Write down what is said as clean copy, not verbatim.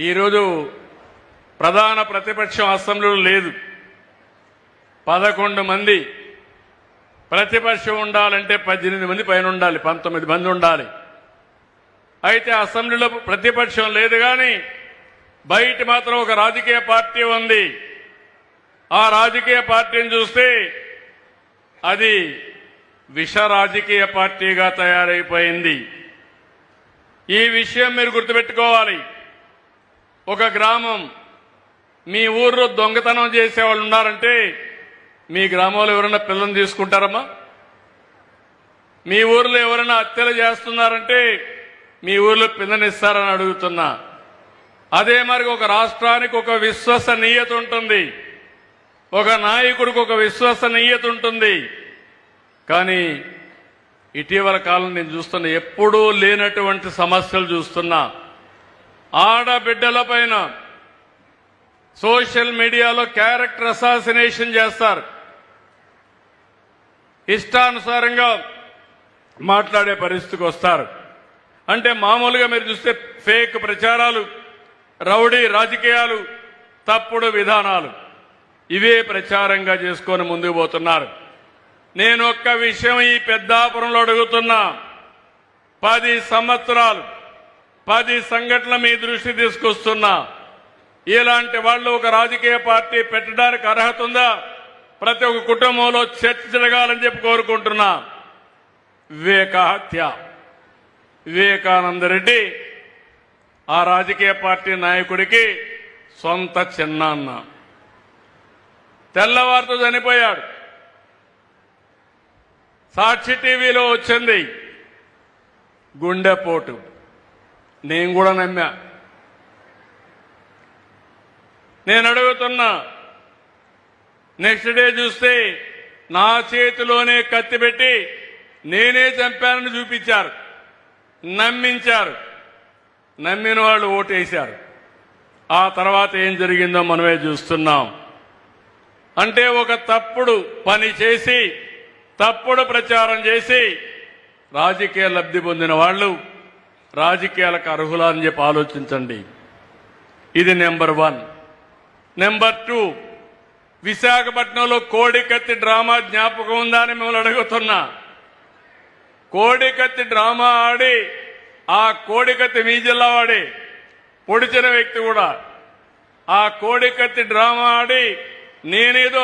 ఈరోజు ప్రధాన ప్రతిపక్షం అసెంబ్లీలో లేదు. 11 మంది ప్రతిపక్షం ఉండాలంటే 18 మంది పైన ఉండాలి, 19 మంది ఉండాలి. అయితే అసెంబ్లీలో ప్రతిపక్షం లేదు, కానీ బయట మాత్రం ఒక రాజకీయ పార్టీ ఉంది. ఆ రాజకీయ పార్టీని చూస్తే అది విష రాజకీయ పార్టీగా తయారైపోయింది. ఈ విషయం మీరు గుర్తుపెట్టుకోవాలి. ఒక గ్రామం, మీ ఊర్లో దొంగతనం చేసేవాళ్ళు ఉన్నారంటే మీ గ్రామంలో ఎవరైనా పిల్లల్ని తీసుకుంటారమ్మా? మీ ఊర్లో ఎవరైనా హత్యలు చేస్తున్నారంటే మీ ఊర్లో పిల్లనిస్తారని అడుగుతున్నా. అదే మరి ఒక రాష్ట్రానికి ఒక విశ్వసనీయత ఉంటుంది, ఒక నాయకుడికి ఒక విశ్వసనీయత ఉంటుంది. కానీ ఇటీవల కాలం నేను చూస్తున్న ఎప్పుడూ లేనటువంటి సమస్యలు చూస్తున్నా. ఆడబిడ్డల పైన సోషల్ మీడియాలో క్యారెక్టర్ అసాసినేషన్ చేస్తారు, ఇష్టానుసారంగా మాట్లాడే పరిస్థితికి వస్తారు. అంటే మామూలుగా మీరు చూస్తే ఫేక్ ప్రచారాలు, రౌడీ రాజకీయాలు, తప్పుడు విధానాలు, ఇవే ప్రచారంగా చేసుకొని ముందుకు పోతున్నారు. నేను ఒక్క విషయం ఈ పెద్దాపురంలో అడుగుతున్నా. 10 సంవత్సరాలు 10 సంఘటనలు మీ దృష్టి తీసుకొస్తున్నా. ఇలాంటి వాళ్ళు ఒక రాజకీయ పార్టీ పెట్టడానికి అర్హత ఉందా? ప్రతి ఒక్క కుటుంబంలో చర్చ జరగాలని చెప్పి కోరుకుంటున్నా. వివేక హత్య, వివేకానంద రెడ్డి ఆ రాజకీయ పార్టీ నాయకుడికి సొంత చిన్నాన్న, తెల్లవారితో చనిపోయాడు. సాక్షి టీవీలో వచ్చింది గుండెపోటు. నేను కూడా నమ్మా. నేను అడుగుతున్నా, నెక్స్ట్ డే చూస్తే నా చేతిలోనే కత్తి పెట్టి నేనే చంపానని చూపించారు, నమ్మించారు. నమ్మిన వాళ్ళు ఓటేశారు. ఆ తర్వాత ఏం జరిగిందో మనమే చూస్తున్నాం. అంటే ఒక తప్పుడు పని చేసి, తప్పుడు ప్రచారం చేసి రాజకీయ లబ్ధి పొందిన వాళ్ళు రాజకీయాలకు అర్హులా అని చెప్పి ఆలోచించండి. ఇది నెంబర్ 1. నెంబర్ 2, విశాఖపట్నంలో కోడికత్తి డ్రామా జ్ఞాపకం ఉందా అని మిమ్మల్ని అడుగుతున్నా. కోడికత్తి డ్రామా ఆడి ఆ కోడికత్తి మీ జిల్లా వాడి పొడిచిన వ్యక్తి కూడా ఆ కోడికత్తి డ్రామా ఆడి నేనేదో